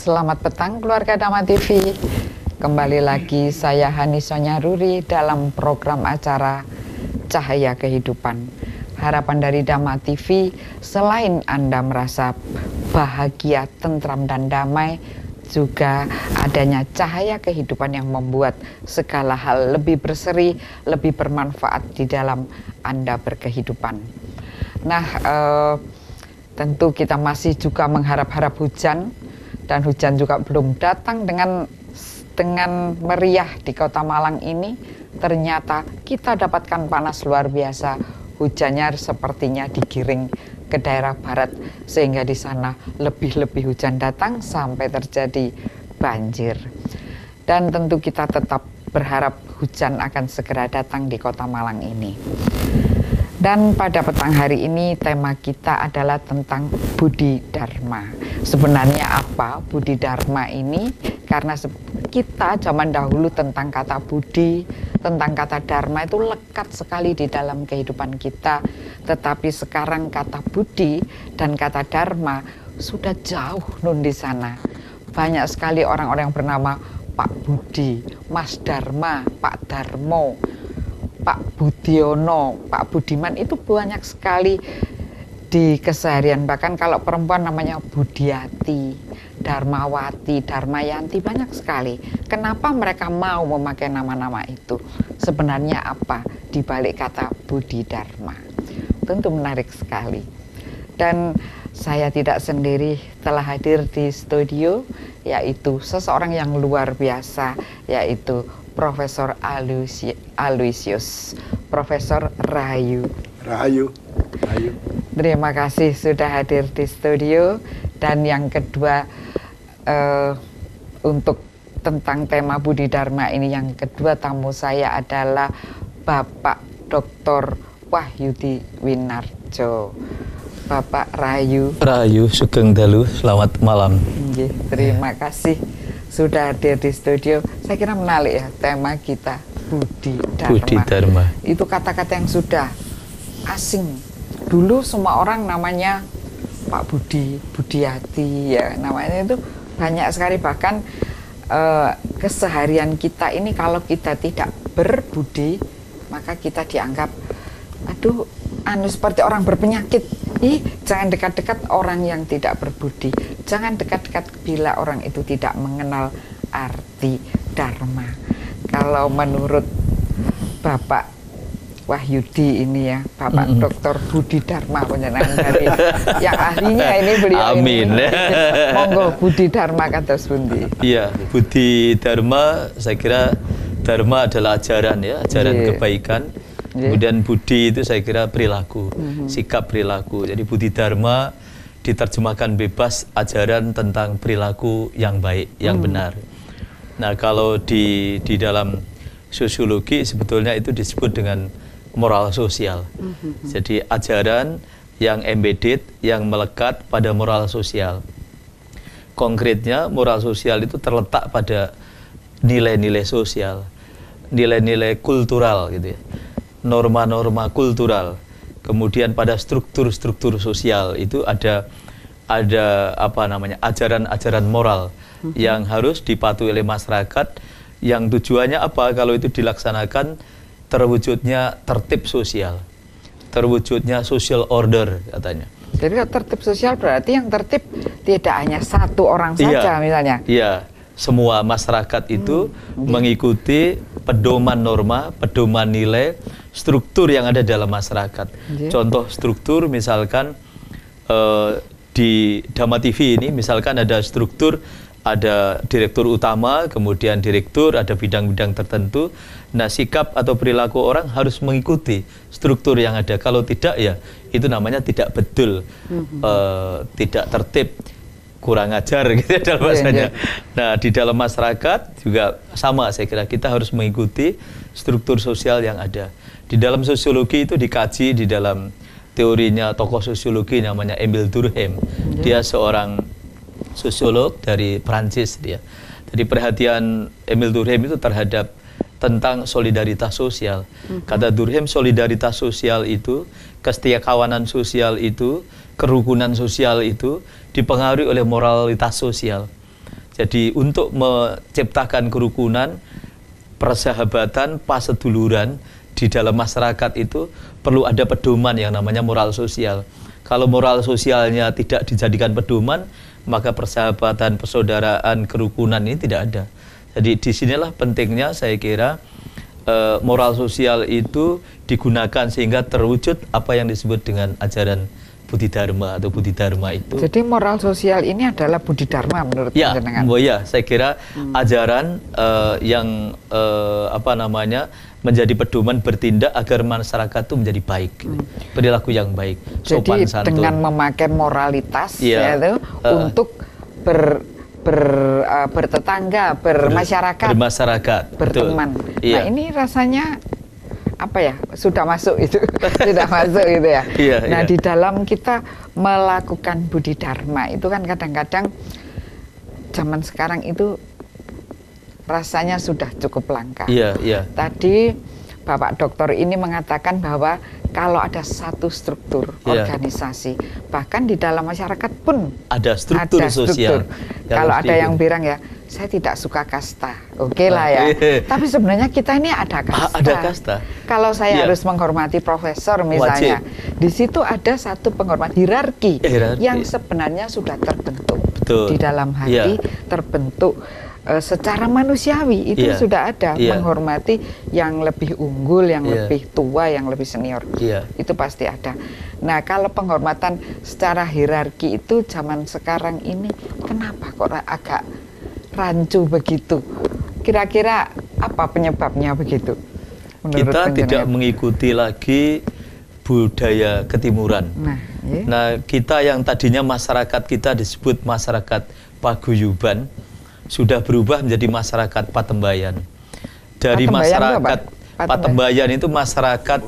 Selamat petang keluarga Dhamma TV. Kembali lagi saya Hani Sonyaruri dalam program acara Cahaya Kehidupan. Harapan dari Dhamma TV, selain Anda merasa bahagia, tentram dan damai, juga adanya cahaya kehidupan yang membuat segala hal lebih berseri, lebih bermanfaat di dalam Anda berkehidupan. Nah, tentu kita masih juga mengharap-harap hujan, dan hujan juga belum datang dengan meriah di Kota Malang ini. Ternyata kita dapatkan panas luar biasa. Hujannya sepertinya digiring ke daerah barat, sehingga di sana lebih-lebih hujan datang sampai terjadi banjir. Dan tentu kita tetap berharap hujan akan segera datang di Kota Malang ini. Dan pada petang hari ini tema kita adalah tentang Budi Dharma. Sebenarnya apa Budi Dharma ini? Karena kita zaman dahulu tentang kata Budi, tentang kata Dharma itu lekat sekali di dalam kehidupan kita. Tetapi sekarang kata Budi dan kata Dharma sudah jauh nun di sana. Banyak sekali orang-orang yang bernama Pak Budi, Mas Dharma, Pak Darmo, Pak Budiono, Pak Budiman, itu banyak sekali di keseharian. Bahkan kalau perempuan namanya Budiati, Dharmawati, Dharmayanti, banyak sekali. Kenapa mereka mau memakai nama-nama itu? Sebenarnya apa di balik kata Budi Dharma? Tentu menarik sekali. Dan saya tidak sendiri, telah hadir di studio, yaitu seseorang yang luar biasa, yaitu Profesor Aloysius, Profesor Rahayu. Rahayu. Terima kasih sudah hadir di studio. Dan yang kedua, untuk tentang tema Budi Dharma ini, yang kedua tamu saya adalah Bapak Dr. Wahyudi Winarjo. Bapak Rahayu. Rahayu Sugeng Dalu, selamat malam. Terima kasih sudah hadir di studio. Saya kira menarik ya tema kita, Budi Dharma. Budi Dharma. Itu kata-kata yang sudah asing. Dulu semua orang namanya Pak Budi, Budiati, ya namanya itu banyak sekali. Bahkan keseharian kita ini kalau kita tidak berbudi, maka kita dianggap seperti orang berpenyakit. Jangan dekat-dekat orang yang tidak berbudi. Jangan dekat-dekat bila orang itu tidak mengenal arti Dharma. Kalau menurut Bapak Wahyudi ini ya, Bapak Dr. Budi Dharma penjenengan tadi, yang ahlinya ini beliau. Amin. Ini. Monggo Budi Dharma kata Sundi. Iya, Budi Dharma, saya kira Dharma adalah ajaran ya, ajaran kebaikan. Kemudian budi itu saya kira perilaku, sikap perilaku. Jadi Budi Dharma diterjemahkan bebas ajaran tentang perilaku yang baik, yang benar. Nah, kalau di dalam sosiologi sebetulnya itu disebut dengan moral sosial. Jadi ajaran yang embedded, yang melekat pada moral sosial. Konkretnya moral sosial itu terletak pada nilai-nilai sosial, nilai-nilai kultural gitu ya. Norma-norma kultural, kemudian pada struktur-struktur sosial itu ada ajaran-ajaran moral yang harus dipatuhi oleh masyarakat, yang tujuannya apa? Kalau itu dilaksanakan terwujudnya tertib sosial, terwujudnya social order katanya. Jadi tertib sosial berarti yang tertib tidak hanya satu orang saja misalnya. Iya, semua masyarakat itu mengikuti pedoman norma, pedoman nilai, struktur yang ada dalam masyarakat. Contoh struktur misalkan di Dhamma TV ini misalkan ada struktur, ada direktur utama, kemudian direktur, ada bidang-bidang tertentu. Nah, sikap atau perilaku orang harus mengikuti struktur yang ada. Kalau tidak ya itu namanya tidak betul, tidak tertib, kurang ajar gitu ya dalam bahasanya. Nah, di dalam masyarakat juga sama, saya kira kita harus mengikuti struktur sosial yang ada. Di dalam sosiologi itu dikaji di dalam teorinya tokoh sosiologi namanya Émile Durkheim. Dia seorang sosiolog dari Prancis dia. Jadi perhatian Émile Durkheim itu terhadap tentang solidaritas sosial. Kata Durkheim, solidaritas sosial itu, kesetiakawanan sosial itu, kerukunan sosial itu dipengaruhi oleh moralitas sosial. Jadi untuk menciptakan kerukunan, persahabatan, paseduluran di dalam masyarakat itu perlu ada pedoman yang namanya moral sosial. Kalau moral sosialnya tidak dijadikan pedoman, maka persahabatan, persaudaraan, kerukunan ini tidak ada. Jadi disinilah pentingnya saya kira moral sosial itu digunakan sehingga terwujud apa yang disebut dengan ajaran Budi Dharma atau Budi Dharma itu. Jadi moral sosial ini adalah Budi Dharma menurut panjenengan? Ya, saya kira ajaran yang menjadi pedoman bertindak agar masyarakat itu menjadi baik, perilaku yang baik, sopan jadi santun. Dengan memakai moralitas yaitu untuk bertetangga, bermasyarakat, berteman. Nah ini rasanya apa ya, sudah masuk itu sudah masuk gitu ya. Nah di dalam kita melakukan Budi Dharma itu kan kadang-kadang zaman sekarang itu rasanya sudah cukup langka. Tadi Bapak Dokter ini mengatakan bahwa kalau ada satu struktur organisasi, bahkan di dalam masyarakat pun ada struktur sosial. Kalau ada yang bilang ya, saya tidak suka kasta, oke lah ya. Tapi sebenarnya kita ini ada kasta. Ada kasta. Kalau saya harus menghormati profesor misalnya, di situ ada satu penghormatan hierarki yang sebenarnya sudah terbentuk di dalam hati, terbentuk secara manusiawi itu sudah ada menghormati yang lebih unggul, yang lebih tua, yang lebih senior. Itu pasti ada. Nah, kalau penghormatan secara hierarki itu zaman sekarang ini kenapa kok agak rancu begitu? Kira-kira apa penyebabnya begitu? Kita tidak mengikuti lagi budaya ketimuran. Nah, kita yang tadinya masyarakat kita disebut masyarakat paguyuban sudah berubah menjadi masyarakat patembayan. Dari masyarakat patembayan itu masyarakat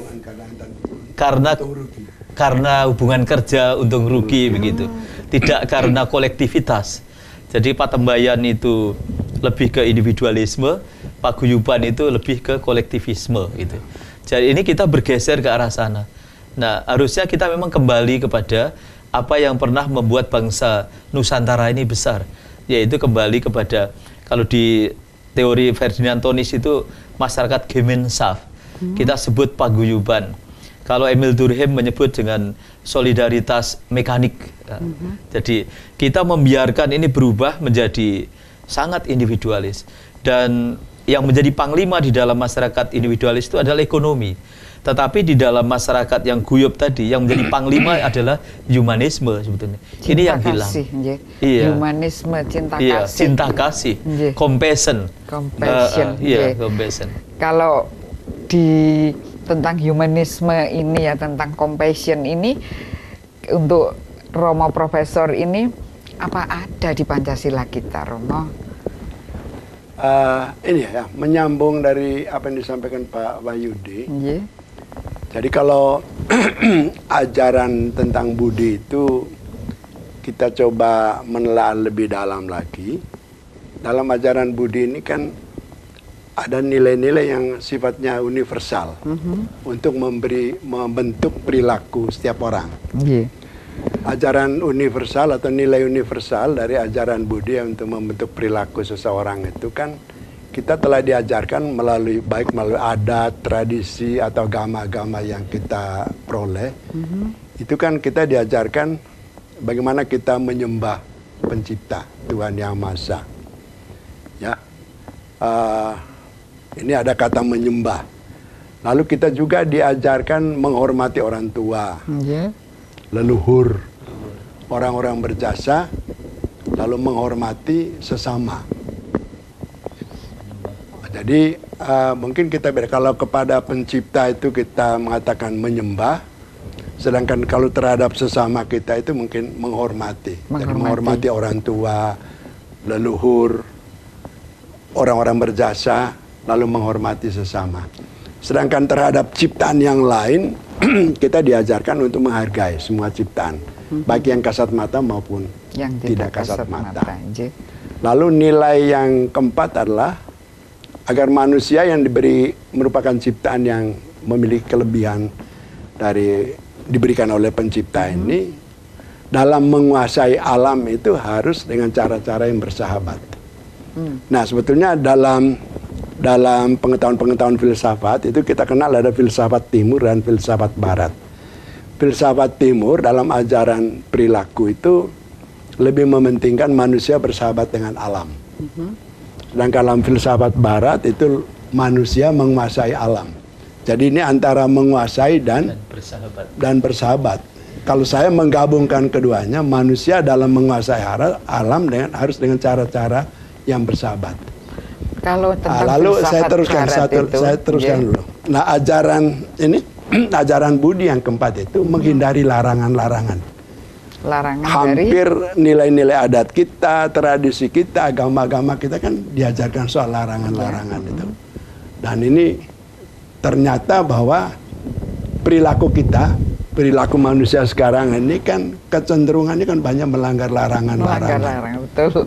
karena hubungan kerja untung rugi begitu, tidak karena kolektivitas. Jadi patembayan itu lebih ke individualisme, paguyuban itu lebih ke kolektivisme gitu. Jadi ini kita bergeser ke arah sana. Nah, harusnya kita memang kembali kepada apa yang pernah membuat bangsa Nusantara ini besar, yaitu kembali kepada, kalau di teori Ferdinand Tonis itu masyarakat Gemeinschaft, kita sebut paguyuban. Kalau Emil Durkheim menyebut dengan solidaritas mekanik. Jadi kita membiarkan ini berubah menjadi sangat individualis, dan yang menjadi panglima di dalam masyarakat individualis itu adalah ekonomi. Tetapi di dalam masyarakat yang guyup tadi, yang menjadi panglima adalah humanisme sebetulnya. Cinta ini yang hilang. Humanisme, cinta kasih. Cinta kasih, compassion. Compassion. Kalau tentang humanisme ini ya, tentang compassion ini, untuk Romo Profesor ini, apa ada di Pancasila kita, Romo? Ini ya, menyambung dari apa yang disampaikan Pak Wahyudi. Jadi kalau ajaran tentang budi itu kita coba menelaah lebih dalam lagi. Dalam ajaran budi ini kan ada nilai-nilai yang sifatnya universal untuk membentuk perilaku setiap orang. Ajaran universal atau nilai universal dari ajaran budi untuk membentuk perilaku seseorang itu kan kita telah diajarkan melalui adat, tradisi atau agama-agama yang kita peroleh. Itu kan kita diajarkan bagaimana kita menyembah Pencipta, Tuhan Yang Maha Esa. Ya, ini ada kata menyembah. Lalu kita juga diajarkan menghormati orang tua, leluhur, orang-orang berjasa, lalu menghormati sesama. Jadi mungkin kita beda. Kalau kepada Pencipta itu kita mengatakan menyembah, sedangkan kalau terhadap sesama kita itu mungkin menghormati. Jadi menghormati orang tua, leluhur, orang-orang berjasa, lalu menghormati sesama. Sedangkan terhadap ciptaan yang lain, kita diajarkan untuk menghargai semua ciptaan, baik yang kasat mata maupun yang tidak kasat mata. Lalu nilai yang keempat adalah agar manusia yang merupakan ciptaan yang memiliki kelebihan diberikan oleh Pencipta ini, dalam menguasai alam itu harus dengan cara-cara yang bersahabat. Nah, sebetulnya dalam pengetahuan filsafat itu kita kenal ada filsafat timur dan filsafat barat. Filsafat timur dalam ajaran perilaku itu lebih mementingkan manusia bersahabat dengan alam. Dan dalam filsafat barat itu manusia menguasai alam. Jadi ini antara menguasai dan bersahabat. Kalau saya menggabungkan keduanya, manusia dalam menguasai alam harus dengan cara-cara yang bersahabat. Kalau tentang lalu saya filsafat teruskan dulu. Nah, ajaran ini ajaran Budi yang keempat itu menghindari larangan-larangan. Hampir nilai-nilai adat kita, tradisi kita, agama-agama kita kan diajarkan soal larangan-larangan itu. Dan ini ternyata bahwa perilaku manusia sekarang ini kan kecenderungannya kan banyak melanggar larangan-larangan. Betul.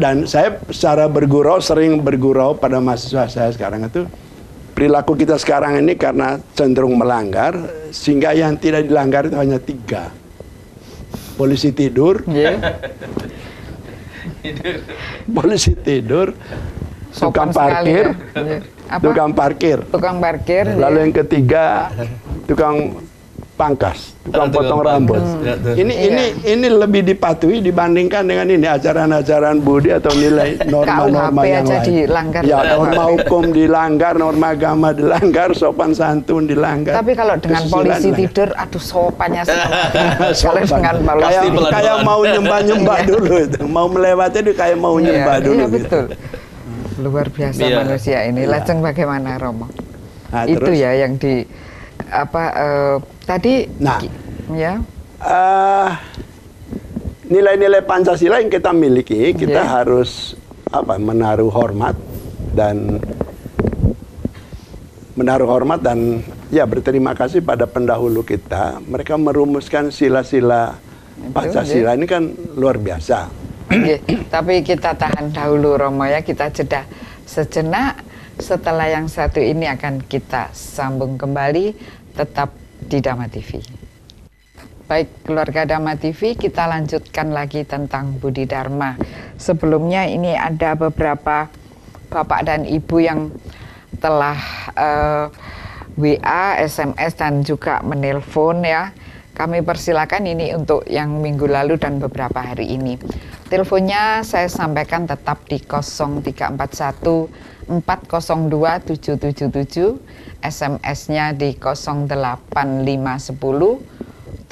Dan saya sering bergurau pada mahasiswa saya sekarang itu, perilaku kita sekarang ini karena cenderung melanggar, sehingga yang tidak dilanggar itu hanya 3. Polisi tidur, polisi tidur, tukang parkir, lalu yang ketiga tukang pangkas, tukang potong rambut. Ini lebih dipatuhi dibandingkan dengan ini ajaran-ajaran Budi atau nilai norma-norma yang lain. Ya, norma hukum dilanggar, norma agama dilanggar, sopan santun dilanggar. Tapi kalau dengan polisi tidur, aduh sopannya kalau dengan kayak mau nyembah-nyembah dulu itu, mau melewati itu kayak mau nyembah dulu. Iya, betul. Luar biasa manusia ini. Lajeng bagaimana, Romo? Nah, itu terus, ya yang di tadi nilai-nilai Pancasila yang kita miliki, kita harus menaruh hormat dan berterima kasih pada pendahulu kita. Mereka merumuskan sila-sila Pancasila ini kan luar biasa. Tapi kita tahan dahulu, Romo, ya, kita jeda sejenak. Setelah yang satu ini akan kita sambung kembali, tetap di Dhamma TV. Baik, keluarga Dhamma TV, kita lanjutkan lagi tentang Budi Dharma. Sebelumnya ini ada beberapa bapak dan ibu yang telah WA, SMS dan juga menelpon ya. Kami persilakan ini untuk yang minggu lalu dan beberapa hari ini. Teleponnya saya sampaikan tetap di 0341 402 777, SMS-nya di 08510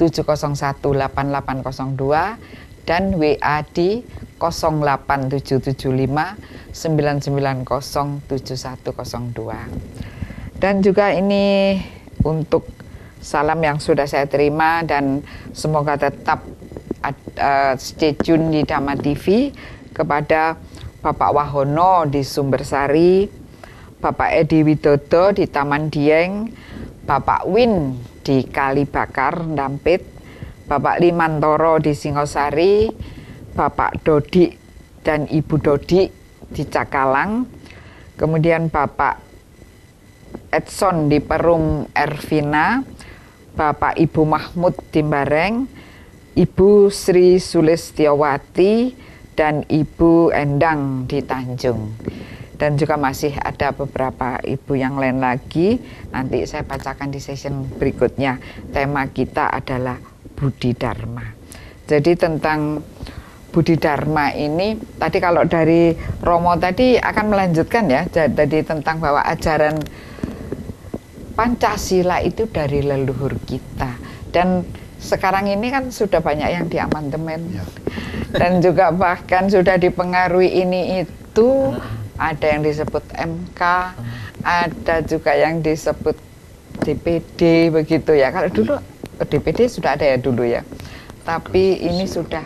701 8802 dan WA di 08775 990 7102. Dan juga ini untuk salam yang sudah saya terima dan semoga tetap stay tune di Dhamma TV kepada Bapak Wahono di Sumbersari, Bapak Edi Widodo di Taman Dieng, Bapak Win di Kalibakar, Dampit, Bapak Limantoro di Singosari, Bapak Dodi dan Ibu Dodi di Cakalang, kemudian Bapak Edson di Perum Ervina, Bapak Ibu Mahmud di Bareng, Ibu Sri Sulistiawati, dan Ibu Endang di Tanjung. Dan juga masih ada beberapa ibu yang lain lagi. Nanti saya bacakan di session berikutnya. Tema kita adalah Budi Dharma. Jadi tentang Budi Dharma ini, tadi kalau dari Romo tadi akan melanjutkan ya. Jadi tentang bahwa ajaran Pancasila itu dari leluhur kita. Dan sekarang ini kan sudah banyak yang diamandemen. Dan juga bahkan sudah dipengaruhi ini itu, ada yang disebut MK, ada juga yang disebut DPD begitu ya. Kalau dulu DPD sudah ada ya dulu ya. Tapi ini sudah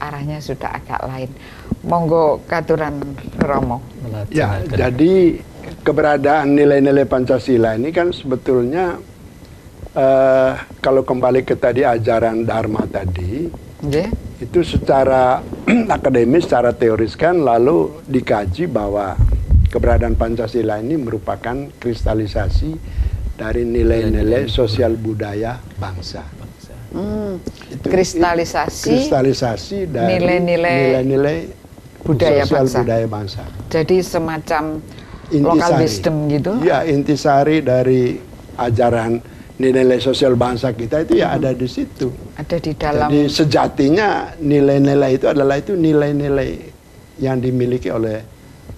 arahnya sudah agak lain. Monggo katuran Romo. Ya, jadi keberadaan nilai-nilai Pancasila ini kan sebetulnya kalau kembali ke tadi ajaran Dharma tadi, itu secara akademis, secara teoris kan lalu dikaji bahwa keberadaan Pancasila ini merupakan kristalisasi dari nilai-nilai sosial budaya bangsa. Kristalisasi dari nilai-nilai budaya bangsa. Budaya bangsa. Jadi semacam local wisdom gitu. Ya, intisari dari ajaran nilai-nilai sosial bangsa kita itu ya ada di situ. Ada di dalam. Jadi sejatinya nilai-nilai itu adalah nilai-nilai yang dimiliki oleh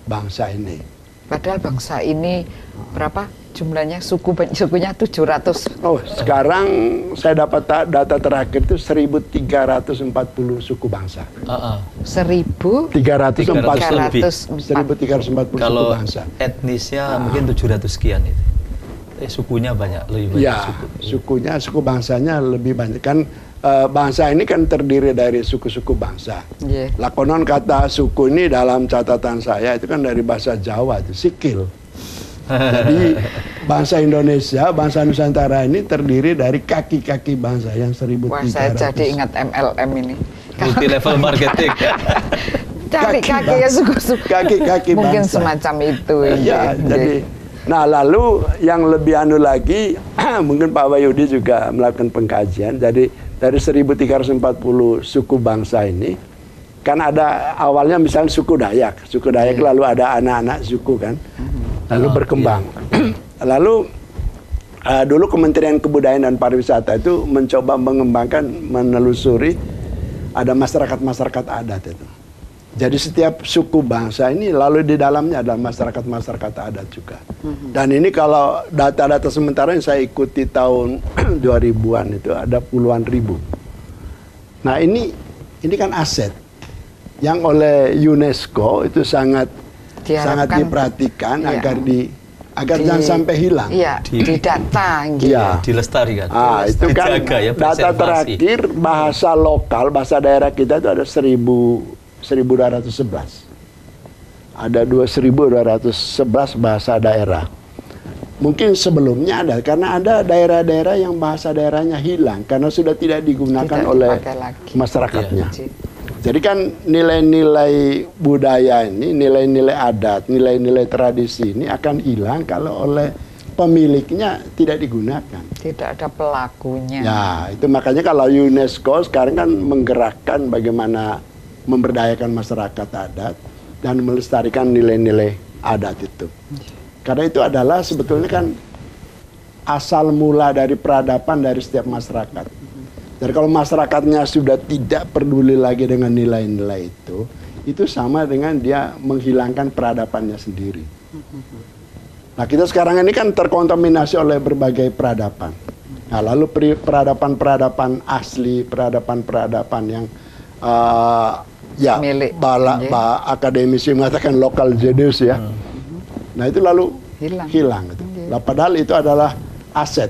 bangsa ini. Padahal bangsa ini berapa jumlahnya? Sukunya 700. Oh, sekarang saya dapat data terakhir itu 1.340 suku bangsa. 1.340 Kalau suku bangsa. etnisnya mungkin 700 sekian itu. Sukunya banyak, lebih banyak ya, suku bangsanya lebih banyak. Kan bangsa ini kan terdiri dari suku-suku bangsa. Yeah. Lah konon kata suku ini dalam catatan saya itu kan dari bahasa Jawa itu sikil. Jadi bangsa Indonesia, bangsa Nusantara ini terdiri dari kaki-kaki bangsa yang 1.300. Wah, saya jadi ingat MLM ini. Multi level marketing. Cari kaki ya suku-suku. Kaki-kaki bangsa. Mungkin semacam itu. Ya, jadi nah lalu yang lebih lagi mungkin Pak Wahyudi juga melakukan pengkajian. Jadi dari 1.340 suku bangsa ini kan ada awalnya misalnya suku Dayak. Suku Dayak lalu ada anak-anak suku kan. Lalu berkembang. Lalu dulu Kementerian Kebudayaan dan Pariwisata itu mencoba mengembangkan, menelusuri ada masyarakat-masyarakat adat itu. Jadi setiap suku bangsa ini lalu di dalamnya ada masyarakat-masyarakat adat juga. Dan ini kalau data-data sementara yang saya ikuti tahun 2000-an itu ada puluhan ribu. Nah ini kan aset yang oleh UNESCO itu sangat diperhatikan agar jangan sampai hilang. Iya, didata gitu. Ya. Dilestarikan. Itu kan dijaga, ya, data terakhir bahasa lokal, bahasa daerah kita itu ada 1.211. Ada 2.211 bahasa daerah. Mungkin sebelumnya ada, karena ada daerah-daerah yang bahasa daerahnya hilang karena sudah tidak digunakan oleh masyarakatnya. Ya. Jadi kan nilai-nilai budaya ini, nilai-nilai adat, nilai-nilai tradisi ini akan hilang kalau oleh pemiliknya tidak digunakan. Tidak ada pelakunya. Ya, itu makanya kalau UNESCO sekarang kan menggerakkan bagaimana memberdayakan masyarakat adat dan melestarikan nilai-nilai adat itu. Karena itu adalah sebetulnya kan asal mula dari peradaban dari setiap masyarakat. Jadi kalau masyarakatnya sudah tidak peduli lagi dengan nilai-nilai itu sama dengan dia menghilangkan peradabannya sendiri. Nah kita sekarang ini kan terkontaminasi oleh berbagai peradaban. Nah lalu peradaban-peradaban asli, peradaban-peradaban yang akademisi mengatakan local genius ya. Nah itu lalu hilang. Nah, padahal itu adalah aset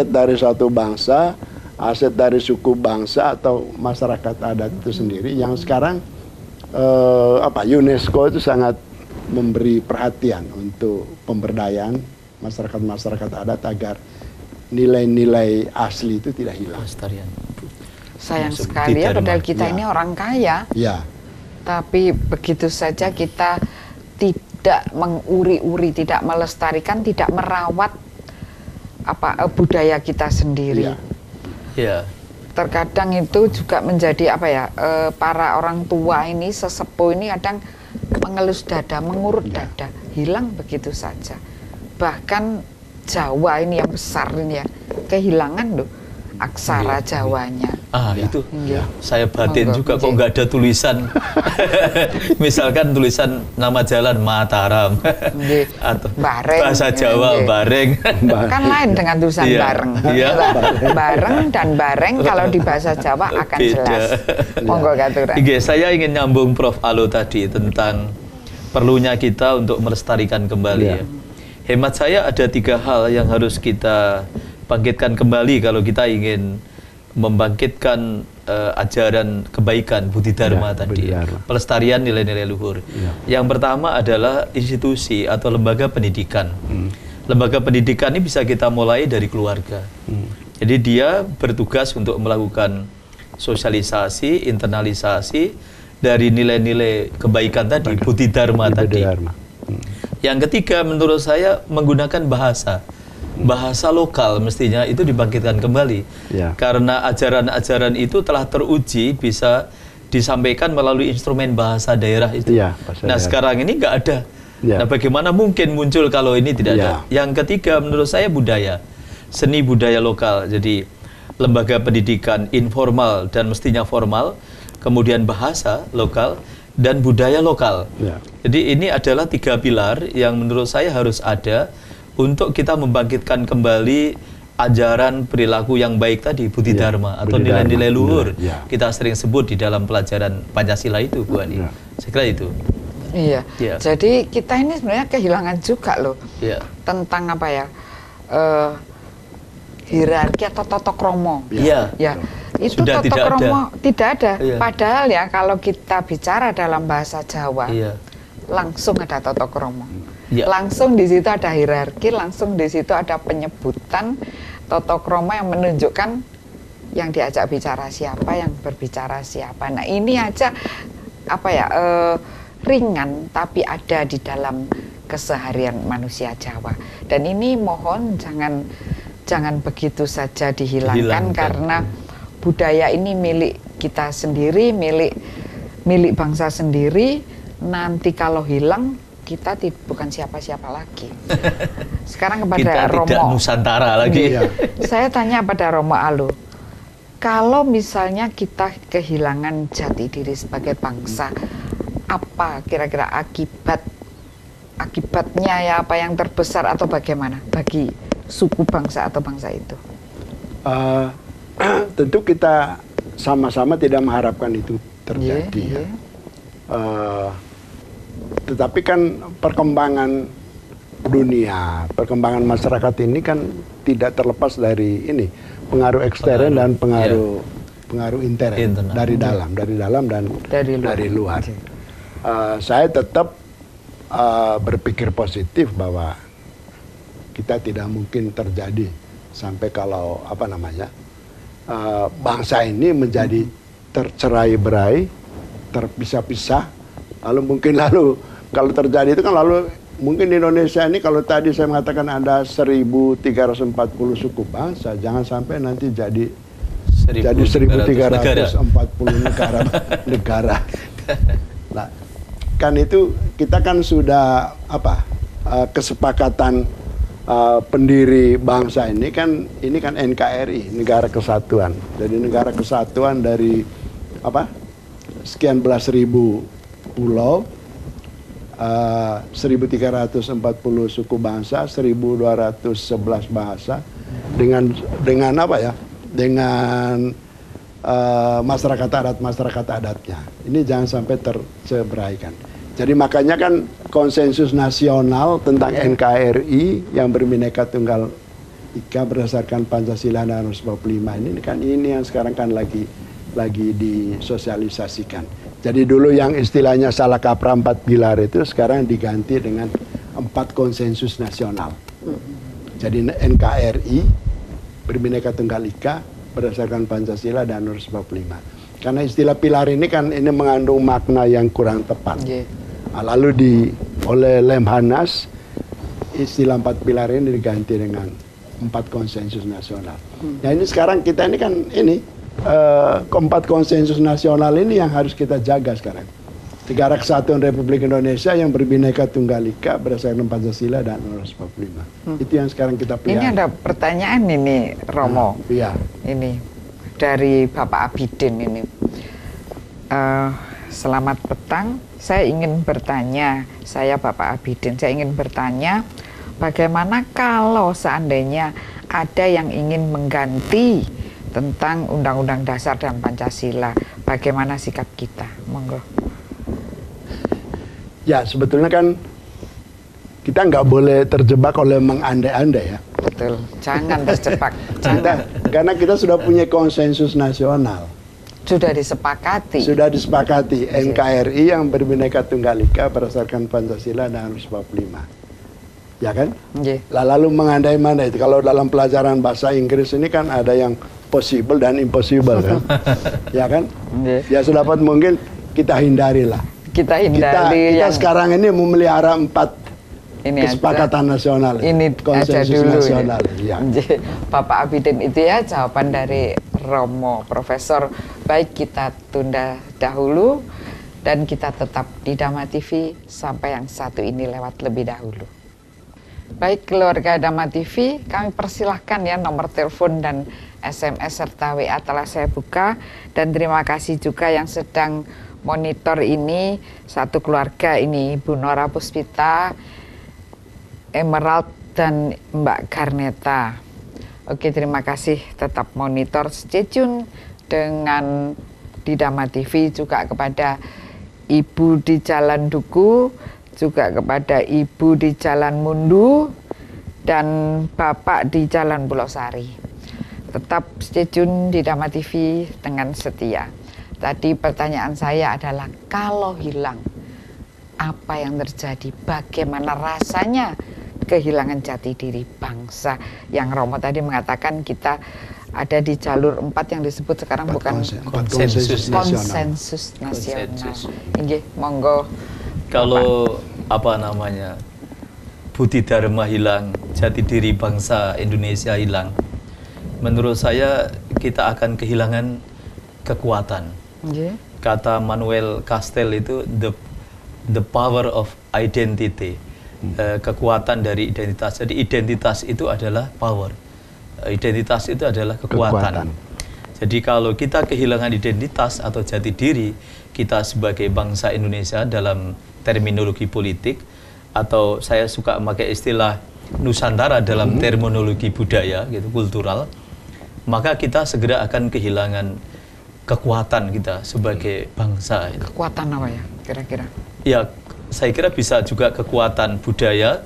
dari suatu bangsa, aset dari suku bangsa atau masyarakat adat itu sendiri yang sekarang UNESCO itu sangat memberi perhatian untuk pemberdayaan masyarakat adat agar nilai-nilai asli itu tidak hilang. Sayang sekali ya, padahal kita ini orang kaya. Ya. Tapi begitu saja kita tidak menguri-uri, tidak melestarikan, tidak merawat budaya kita sendiri. Ya. Terkadang itu juga menjadi para orang tua ini, sesepuh ini kadang mengelus dada, mengurut dada, hilang begitu saja. Bahkan Jawa ini yang besar ini ya, kehilangan loh aksara Jawanya. Itu saya batin juga kok nggak ada tulisan. Misalkan tulisan nama jalan Mataram atau Bareng, bahasa Jawa Bareng. Kan lain dengan tulisan bareng. Bareng dan bareng kalau di bahasa Jawa akan jelas. Monggo Katuran. Saya ingin nyambung Prof. Alo tadi tentang perlunya kita untuk melestarikan kembali. Ya. Hemat saya ada 3 hal yang harus kita bangkitkan kembali kalau kita ingin membangkitkan ajaran kebaikan Budi Dharma tadi, pelestarian nilai-nilai luhur. Yang pertama adalah institusi atau lembaga pendidikan. Lembaga pendidikan ini bisa kita mulai dari keluarga. Jadi dia bertugas untuk melakukan sosialisasi, internalisasi dari nilai-nilai kebaikan tadi, Budi Dharma tadi. Yang ketiga menurut saya menggunakan bahasa lokal mestinya itu dibangkitkan kembali. Karena ajaran-ajaran itu telah teruji bisa disampaikan melalui instrumen bahasa daerah itu. Iya, bahasa nah daerah. sekarang ini nggak ada. Ya. Nah bagaimana mungkin muncul kalau ini tidak ada? Yang ketiga menurut saya budaya, seni budaya lokal. Jadi lembaga pendidikan informal dan mestinya formal, kemudian bahasa lokal dan budaya lokal. Ya. Jadi ini adalah 3 pilar yang menurut saya harus ada untuk kita membangkitkan kembali ajaran perilaku yang baik tadi, Budi Dharma atau nilai-nilai luhur. Kita sering sebut di dalam pelajaran Pancasila itu, Bu Ani. Saya kira itu. Iya. Jadi kita ini sebenarnya kehilangan juga loh tentang apa ya, hierarki atau tata krama. Ya. Itu sudah tata krama tidak ada. Padahal ya kalau kita bicara dalam bahasa Jawa, langsung ada tata krama. Langsung di situ ada hierarki, langsung di situ ada penyebutan tata krama yang menunjukkan yang diajak bicara siapa, yang berbicara siapa. Nah ini aja apa ya, ringan tapi ada di dalam keseharian manusia Jawa. Dan ini mohon jangan begitu saja dihilangkan karena budaya ini milik kita sendiri, milik bangsa sendiri. Nanti kalau hilang kita bukan siapa-siapa lagi. Sekarang kepada kita Romo. Tidak Nusantara lagi. Saya tanya pada Romo Alu, kalau misalnya kita kehilangan jati diri sebagai bangsa, apa kira-kira akibatnya ya, apa yang terbesar atau bagaimana bagi suku bangsa atau bangsa itu? Tentu kita sama-sama tidak mengharapkan itu terjadi. Tetapi kan perkembangan dunia, perkembangan masyarakat ini kan tidak terlepas dari ini, pengaruh ekstern dan pengaruh intern, dari dalam dan dari luar. Saya tetap berpikir positif bahwa kita tidak mungkin terjadi sampai kalau bangsa ini menjadi tercerai-berai, terpisah-pisah, lalu kalau terjadi itu kan mungkin di Indonesia ini kalau tadi saya mengatakan ada 1.340 suku bangsa, jangan sampai nanti jadi 1.340 negara. Nah, kan itu kita kan sudah kesepakatan pendiri bangsa ini kan NKRI, Negara Kesatuan. Jadi Negara Kesatuan dari sekian belas ribu pulau, 1.340 suku bangsa, 1.211 bahasa, dengan masyarakat adatnya. Ini jangan sampai terceberaikan. Jadi makanya kan konsensus nasional tentang NKRI yang berbineka tunggal ika berdasarkan Pancasila dan 45 ini yang sekarang kan lagi disosialisasikan. Jadi dulu yang istilahnya salah kaprah 4 pilar itu sekarang diganti dengan 4 konsensus nasional. Jadi NKRI berbineka tunggal ika berdasarkan Pancasila dan 45. Karena istilah pilar ini kan mengandung makna yang kurang tepat. Lalu oleh Lemhanas istilah 4 pilar ini diganti dengan 4 konsensus nasional. Nah ini sekarang kita ini kan keempat konsensus nasional ini yang harus kita jaga sekarang. Negara Kesatuan Republik Indonesia yang berbineka tunggal ika berdasarkan Pancasila dan 45. Itu yang sekarang kita pelihara. Ini ada pertanyaan ini, Romo. Ini dari Bapak Abidin ini. Selamat petang. Saya ingin bertanya, Bapak Abidin, saya ingin bertanya, bagaimana kalau seandainya ada yang ingin mengganti tentang Undang-Undang Dasar dan Pancasila, bagaimana sikap kita? Monggo. Ya, sebetulnya kan kita nggak boleh terjebak oleh mengandai-andai ya. Betul, jangan terjebak. Karena kita sudah punya konsensus nasional. Sudah disepakati. NKRI yang berbineka tunggal ika berdasarkan Pancasila dan 45. Ya kan? Lalu mengandai-andai. Kalau dalam pelajaran bahasa Inggris ini kan ada yang possible dan impossible kan? Ya kan? Ya sedapat mungkin kita hindarilah. Kita sekarang ini memelihara 4 kesepakatan nasional. Ini konsensus aja dulu nasional. Bapak Abidin, itu ya jawaban dari Romo Profesor Baik, kita tunda dahulu dan kita tetap di Dhamma TV sampai yang satu ini lewat lebih dahulu. Baik, keluarga Dhamma TV, kami persilahkan ya nomor telepon dan SMS serta WA telah saya buka, dan terima kasih juga yang sedang monitor ini, satu keluarga ini, Bu Nora Puspita, Emerald dan Mbak Garneta. Oke, terima kasih, tetap monitor, stay tune dengan di Dhamma TV, juga kepada Ibu di Jalan Duku, juga kepada Ibu di Jalan Mundu, dan Bapak di Jalan Pulau Sari. Tetap stay tune di Dhamma TV dengan setia. Tadi pertanyaan saya adalah, kalau hilang, apa yang terjadi? Bagaimana rasanya kehilangan jati diri bangsa? Yang Romo tadi mengatakan kita ada di jalur 4 yang disebut sekarang bukan konsensus nasional. Inggih, monggo. Kalau apa namanya, Budi Dharma hilang, jati diri bangsa Indonesia hilang, menurut saya kita akan kehilangan kekuatan. Kata Manuel Castell itu the power of identity, kekuatan dari identitas. Jadi identitas itu adalah power, identitas itu adalah kekuatan. Jadi kalau kita kehilangan identitas atau jati diri kita sebagai bangsa Indonesia dalam terminologi politik, atau saya suka memakai istilah Nusantara dalam terminologi budaya gitu, kultural, maka kita segera akan kehilangan kekuatan kita sebagai bangsa. Kekuatan apa ya kira-kira? Ya, saya kira bisa juga kekuatan budaya,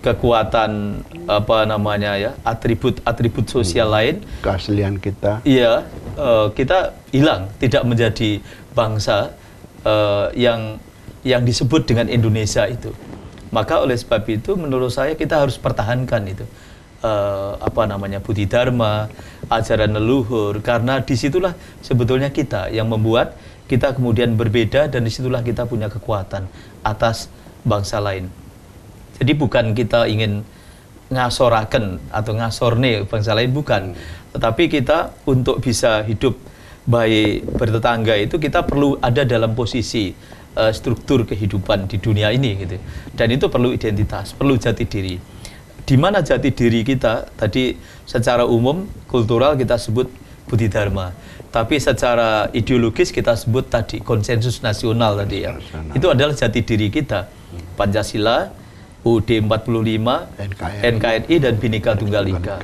kekuatan apa namanya ya, atribut sosial lain, keaslian kita. Iya, kita hilang, tidak menjadi bangsa yang disebut dengan Indonesia itu. Maka oleh sebab itu menurut saya kita harus pertahankan itu apa namanya, Budi Dharma, ajaran leluhur, karena disitulah sebetulnya kita yang membuat kita kemudian berbeda, dan disitulah kita punya kekuatan atas bangsa lain. Jadi bukan kita ingin ngasoraken atau ngasorne bangsa lain, bukan. Tetapi kita untuk bisa hidup baik bertetangga itu kita perlu ada dalam posisi struktur kehidupan di dunia ini gitu. Dan itu perlu identitas, perlu jati diri. Di mana jati diri kita? Tadi secara umum kultural kita sebut Budi Dharma, tapi secara ideologis kita sebut tadi konsensus nasional tadi ya. Itu adalah jati diri kita. Pancasila, UUD 45, NKRI dan Bhinneka Tunggal Ika.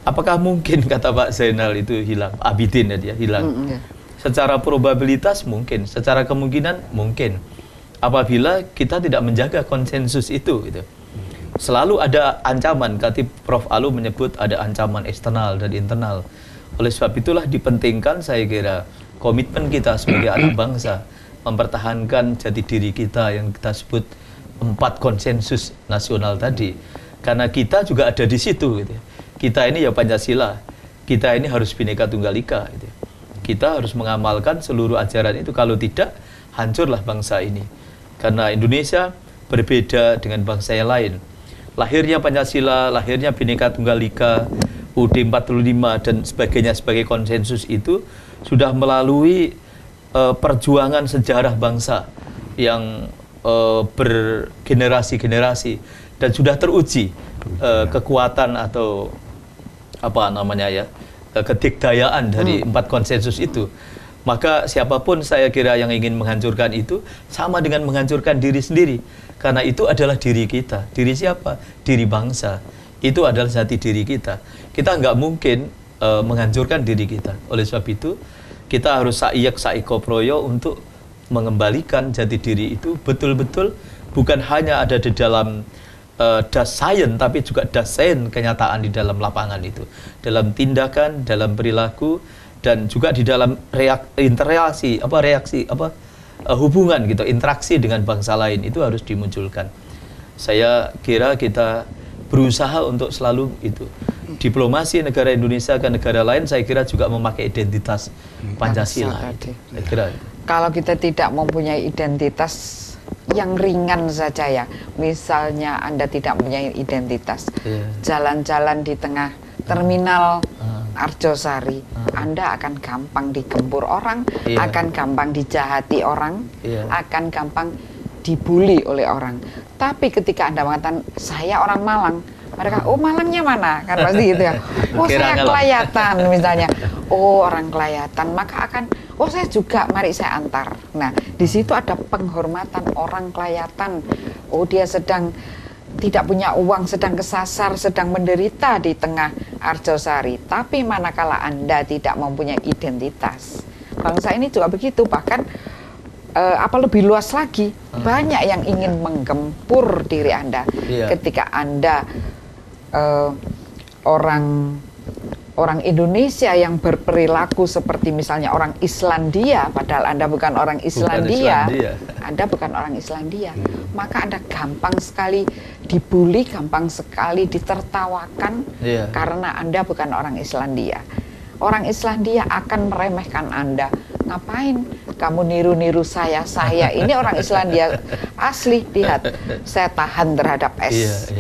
Apakah mungkin kata Pak Zainal itu hilang? Abidin ya, hilang. Secara probabilitas mungkin, secara kemungkinan mungkin. Apabila kita tidak menjaga konsensus itu gitu. Selalu ada ancaman, kata Prof. Alu menyebut ada ancaman eksternal dan internal. Oleh sebab itulah dipentingkan saya kira komitmen kita sebagai anak bangsa mempertahankan jati diri kita yang kita sebut 4 konsensus nasional tadi. Karena kita juga ada di situ gitu. Kita ini ya Pancasila, kita ini harus Bhinneka Tunggal Ika gitu. Kita harus mengamalkan seluruh ajaran itu, kalau tidak hancurlah bangsa ini. Karena Indonesia berbeda dengan bangsa yang lain. Lahirnya Pancasila, lahirnya Bhinneka Tunggal Ika, UUD 45 dan sebagainya sebagai konsensus itu sudah melalui perjuangan sejarah bangsa yang bergenerasi-generasi, dan sudah teruji kekuatan atau apa namanya ya, kedikdayaan dari 4 konsensus itu. Maka siapapun saya kira yang ingin menghancurkan itu sama dengan menghancurkan diri sendiri, karena itu adalah diri kita. Diri siapa? Diri bangsa. Itu adalah jati diri kita. Kita nggak mungkin menghancurkan diri kita. Oleh sebab itu kita harus saiyak saiko proyo untuk mengembalikan jati diri itu betul-betul bukan hanya ada di dalam das sains, tapi juga das sains kenyataan di dalam lapangan itu, dalam tindakan, dalam perilaku, dan juga di dalam hubungan gitu, interaksi dengan bangsa lain itu harus dimunculkan. Saya kira kita berusaha untuk selalu itu. Diplomasi negara Indonesia ke negara lain saya kira juga memakai identitas Pancasila. Saya kira. Kalau kita tidak mempunyai identitas yang ringan saja ya, misalnya Anda tidak mempunyai identitas, jalan-jalan di tengah terminal Arjosari, Anda akan gampang digempur orang, akan gampang dijahati orang, akan gampang dibully oleh orang. Tapi ketika Anda mengatakan, saya orang Malang, mereka, oh Malangnya mana? Kan pasti gitu ya. Oh saya Kelayatan misalnya. Oh orang Kelayatan, maka akan, oh saya juga, mari saya antar. Nah di situ ada penghormatan orang Kelayatan. Oh dia sedang tidak punya uang, sedang kesasar, sedang menderita di tengah Arjosari. Tapi manakala Anda tidak mempunyai identitas, bangsa ini juga begitu. Bahkan apa lebih luas lagi, banyak yang ingin menggempur diri Anda ketika Anda orang Indonesia yang berperilaku seperti misalnya orang Islandia, padahal Anda bukan orang Islandia, Anda bukan orang Islandia, maka Anda gampang sekali dibully, gampang sekali ditertawakan karena Anda bukan orang Islandia. Orang Islandia akan meremehkan Anda. Ngapain kamu niru-niru saya ini orang Islandia asli, lihat saya tahan terhadap es.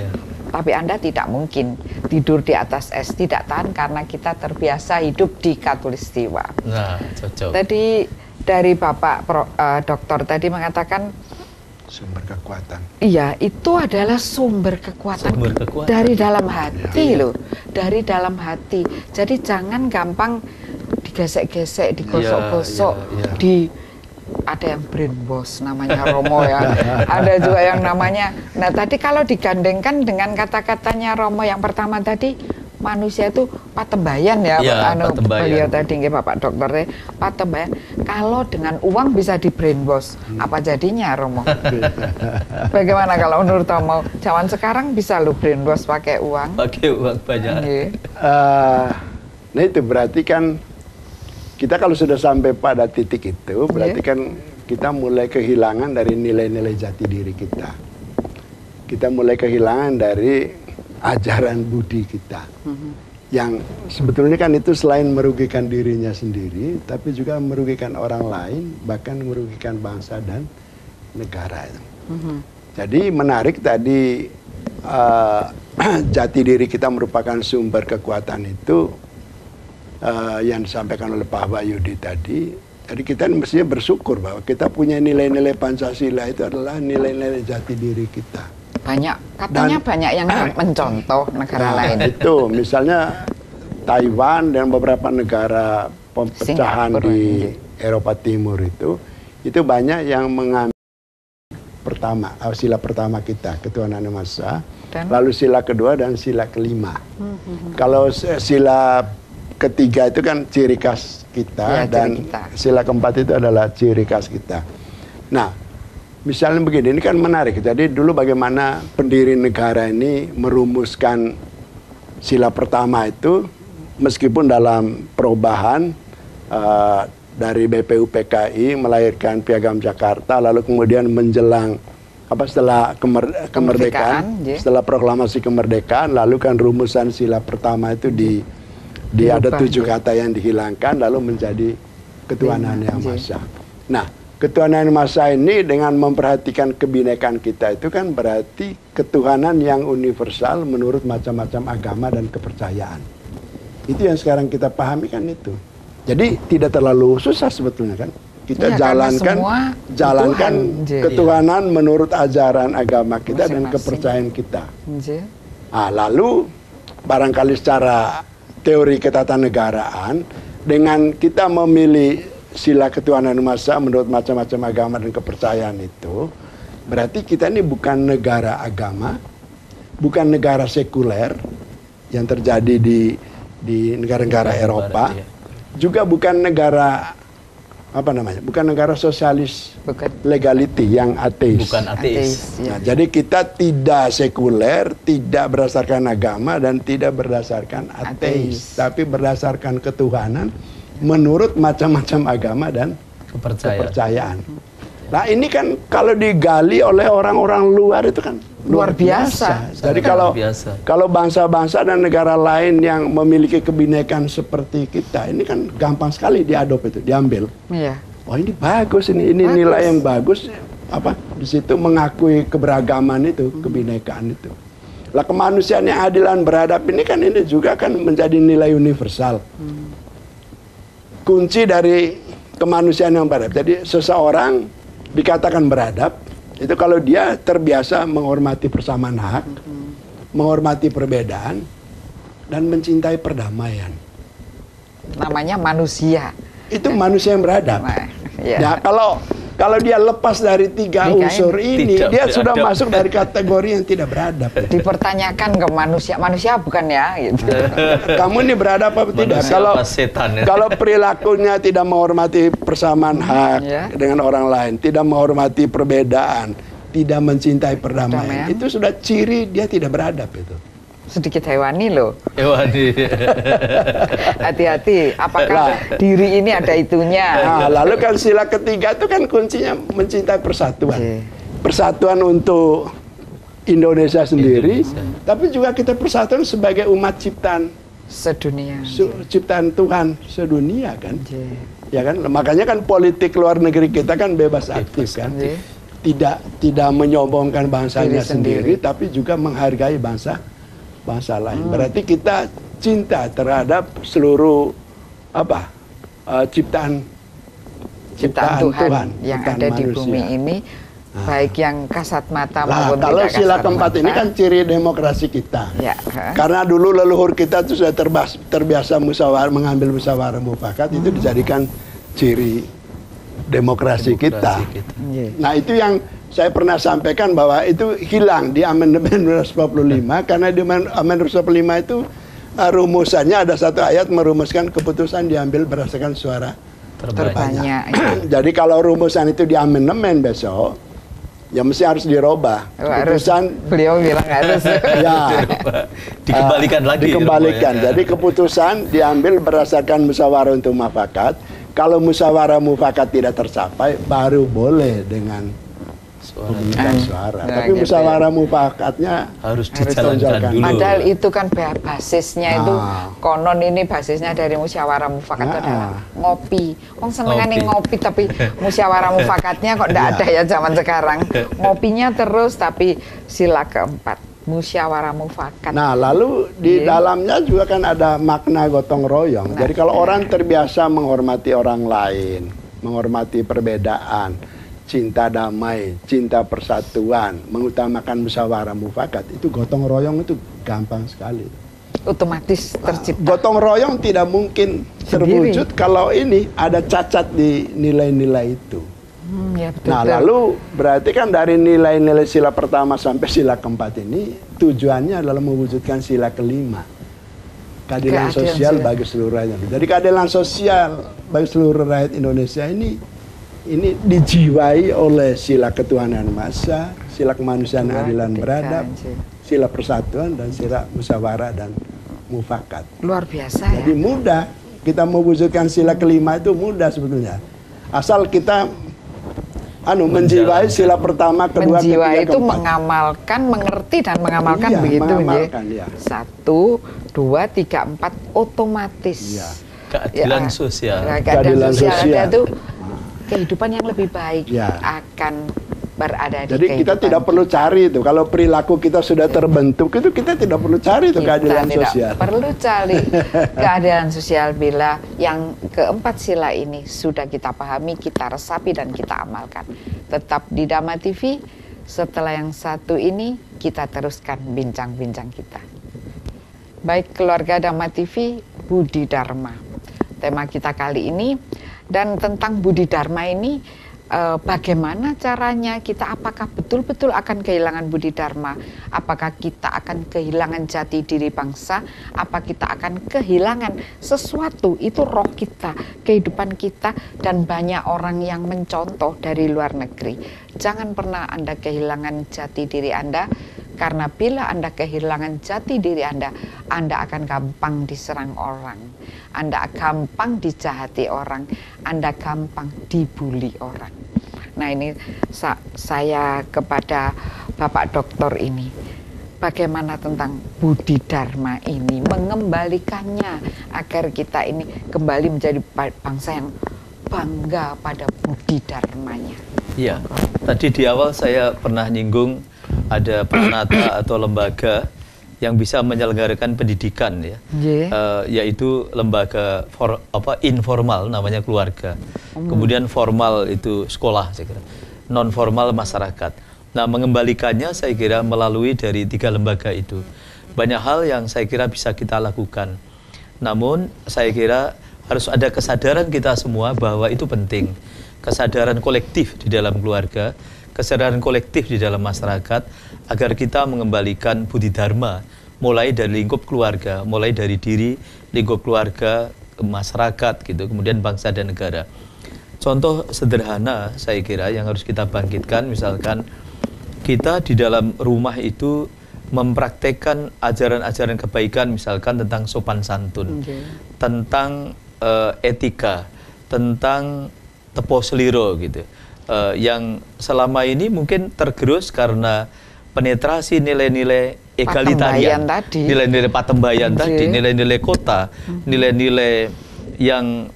Tapi Anda tidak mungkin tidur di atas es, tidak tahan karena kita terbiasa hidup di Katulistiwa. Nah, cocok. Tadi dari Bapak dokter tadi mengatakan sumber kekuatan. Iya, itu adalah sumber kekuatan, dari dalam hati loh, dari dalam hati. Jadi jangan gampang digesek-gesek, digosok-gosok, ada yang brainwash namanya Romo ya, ada juga yang namanya. Nah tadi kalau digandengkan dengan kata-katanya Romo yang pertama tadi, manusia itu patembayan ya, beliau tadi Bapak dokter patembayan. Kalau dengan uang bisa di brainwash, apa jadinya Romo? Bagaimana kalau menurut Romo? Zaman sekarang bisa lo brainwash pakai uang? Pakai uang banyak. Nah itu berarti kan kita kalau sudah sampai pada titik itu, berarti kan kita mulai kehilangan dari nilai-nilai jati diri kita. Kita mulai kehilangan dari ajaran budi kita. Yang sebetulnya kan itu selain merugikan dirinya sendiri, tapi juga merugikan orang lain, bahkan merugikan bangsa dan negara. Jadi menarik tadi, jati diri kita merupakan sumber kekuatan itu, yang disampaikan oleh Pak Wahyudi tadi. Jadi kita mestinya bersyukur bahwa kita punya nilai-nilai Pancasila itu adalah nilai-nilai jati diri kita. Katanya banyak yang mencontoh negara lain. Itu misalnya Taiwan dan beberapa negara pemecahan di Eropa Timur itu banyak yang mengambil sila pertama kita, ketuhanan yang Maha Esa, lalu sila kedua dan sila kelima. Kalau sila ketiga itu kan ciri khas kita, dan sila keempat itu adalah ciri khas kita. Nah, misalnya begini, ini kan menarik. Jadi dulu bagaimana pendiri negara ini merumuskan sila pertama itu, meskipun dalam perubahan dari BPUPKI melahirkan Piagam Jakarta, lalu kemudian menjelang setelah kemerdekaan, setelah proklamasi kemerdekaan, lalu kan rumusan sila pertama itu ada 7 kata yang dihilangkan, lalu menjadi ketuhanan yang Maha Esa. Nah, ketuhanan yang Maha Esa ini dengan memperhatikan kebinekaan kita itu kan berarti ketuhanan yang universal menurut macam-macam agama dan kepercayaan. Itu yang sekarang kita pahami kan itu. Jadi tidak terlalu susah sebetulnya kan. Kita jalankan ketuhanan menurut ajaran agama kita dan kepercayaan kita. Nah, lalu barangkali secara teori ketatanegaraan, dengan kita memilih sila ketuhanan Maha Esa menurut macam-macam agama dan kepercayaan itu, berarti kita ini bukan negara agama, bukan negara sekuler yang terjadi di negara-negara Eropa, juga bukan negara bukan negara sosialis, legality yang ateis. Bukan ateis. Nah, jadi kita tidak sekuler, tidak berdasarkan agama dan tidak berdasarkan ateis, tapi berdasarkan ketuhanan menurut macam-macam agama dan kepercayaan. Nah, ini kan kalau digali oleh orang-orang luar itu kan luar biasa. Jadi kalau bangsa-bangsa dan negara lain yang memiliki kebinekaan seperti kita, ini kan gampang sekali diambil. Oh ini bagus, ini nilai yang bagus. Di situ mengakui keberagaman itu, kebinekaan itu. Lah kemanusiaan yang adil dan beradab ini kan ini juga kan menjadi nilai universal. Kunci dari kemanusiaan yang beradab. Jadi seseorang dikatakan beradab itu kalau dia terbiasa menghormati persamaan hak, menghormati perbedaan, dan mencintai perdamaian. Namanya manusia. Itu manusia yang beradab. Nah, ya. Nah, kalau dia lepas dari tiga unsur ini, dia sudah masuk dari kategori yang tidak beradab. Dipertanyakan ke manusia, manusia bukan ya? Gitu. Kamu ini beradab apa tidak? Kalau perilakunya tidak menghormati persamaan hak dengan orang lain, tidak menghormati perbedaan, tidak mencintai perdamaian, itu sudah ciri dia tidak beradab itu. Sedikit hewani loh. Hewani. Hati-hati, apakah diri ini ada itunya? Nah, lalu kan sila ketiga itu kan kuncinya mencintai persatuan. Persatuan untuk Indonesia sendiri, tapi juga kita persatuan sebagai umat ciptaan sedunia. Ciptaan Tuhan sedunia kan. Ya kan? Makanya kan politik luar negeri kita kan bebas aktif kan. Tidak menyombongkan bangsanya sendiri, tapi juga menghargai bangsa lain. Berarti kita cinta terhadap seluruh ciptaan Tuhan yang ada di bumi ini, baik yang kasat mata maupun kalau tidak sila kasat keempat mata. ini kan ciri demokrasi kita. Karena dulu leluhur kita itu sudah terbiasa mengambil musyawarah mufakat, itu dijadikan ciri demokrasi kita. Nah, itu yang saya pernah sampaikan bahwa itu hilang di Amandemen 245 karena di Amandemen 245 itu rumusannya ada satu ayat merumuskan keputusan diambil berdasarkan suara terbanyak. Jadi kalau rumusan itu di amandemen besok, ya mesti harus dirubah. Keputusan beliau bilang harus. Ya, dikembalikan lagi. Dikembalikan. Jadi keputusan diambil berdasarkan musyawarah untuk mufakat. Kalau musyawarah mufakat tidak tercapai, baru boleh dengan pemungutan suara. Tapi musyawarah mufakatnya harus dijalankan dulu. Padahal itu kan basisnya itu konon ini basisnya dari musyawarah mufakat adalah ngopi. Wong senengane ngopi tapi musyawarah mufakatnya kok enggak ada ya zaman sekarang. Ngopinya terus tapi sila keempat musyawarah mufakat. Nah, lalu di dalamnya juga kan ada makna gotong royong. Jadi kalau orang terbiasa menghormati orang lain, menghormati perbedaan, cinta damai, cinta persatuan, mengutamakan musyawarah mufakat, itu gotong royong itu gampang sekali. Otomatis tercipta. Gotong royong tidak mungkin terwujud kalau ini ada cacat di nilai-nilai itu. Ya, betul, nah, lalu berarti kan dari nilai-nilai sila pertama sampai sila keempat ini tujuannya adalah mewujudkan sila kelima. Keadilan sosial bagi seluruh rakyat. Jadi keadilan sosial bagi seluruh rakyat Indonesia ini dijiwai oleh sila ketuhanan Maha, sila kemanusiaan adilan beradab, sila persatuan, dan sila musyawarah dan mufakat. Luar biasa. Jadi mudah kita mewujudkan sila kelima itu mudah sebetulnya. Asal kita menjiwai sila pertama, kedua, menjiwai ketiga, itu keempat. mengamalkan, mengerti dan mengamalkan begitu ya. 1, 2, 3, 4 otomatis. Keadilan sosial. Keadilan sosial itu kehidupan yang lebih baik akan berada di Jadi kita tidak perlu cari itu. Kalau perilaku kita sudah terbentuk itu kita tidak perlu cari itu keadilan sosial. Tidak perlu cari keadilan sosial bila yang keempat sila ini sudah kita pahami, kita resapi dan kita amalkan. Tetap di Dhamma TV. Setelah yang satu ini kita teruskan bincang-bincang kita. Baik keluarga Dhamma TV, Budi Dharma. Tema kita kali ini. Dan tentang Budi Dharma ini, bagaimana caranya kita, apakah betul-betul akan kehilangan Budi Dharma? Apakah kita akan kehilangan jati diri bangsa? Apa kita akan kehilangan sesuatu, itu roh kita, kehidupan kita, dan banyak orang yang mencontoh dari luar negeri. Jangan pernah Anda kehilangan jati diri Anda, karena bila Anda kehilangan jati diri Anda akan gampang diserang orang. Anda gampang dijahati orang, Anda gampang dibully orang. Nah ini saya kepada Bapak Doktor ini, bagaimana tentang Budi Dharma ini, mengembalikannya agar kita ini kembali menjadi bangsa yang bangga pada Budi Dharmanya. Iya, tadi di awal saya pernah nyinggung ada pranata atau lembaga yang bisa menyelenggarakan pendidikan ya, yaitu lembaga informal namanya keluarga, kemudian formal itu sekolah saya kira, non formal masyarakat. Nah, mengembalikannya saya kira melalui dari 3 lembaga itu banyak hal yang saya kira bisa kita lakukan. Namun saya kira harus ada kesadaran kita semua bahwa itu penting, kesadaran kolektif di dalam keluarga, kesadaran kolektif di dalam masyarakat, agar kita mengembalikan budi dharma mulai dari lingkup keluarga, mulai dari diri, lingkup keluarga, masyarakat gitu, kemudian bangsa dan negara. Contoh sederhana saya kira yang harus kita bangkitkan, misalkan kita di dalam rumah itu mempraktekkan ajaran-ajaran kebaikan, misalkan tentang sopan santun, tentang etika, tentang tepo seliro gitu. Yang selama ini mungkin tergerus karena penetrasi nilai-nilai egalitarian, nilai-nilai patembayan tadi, nilai-nilai kota, nilai-nilai yang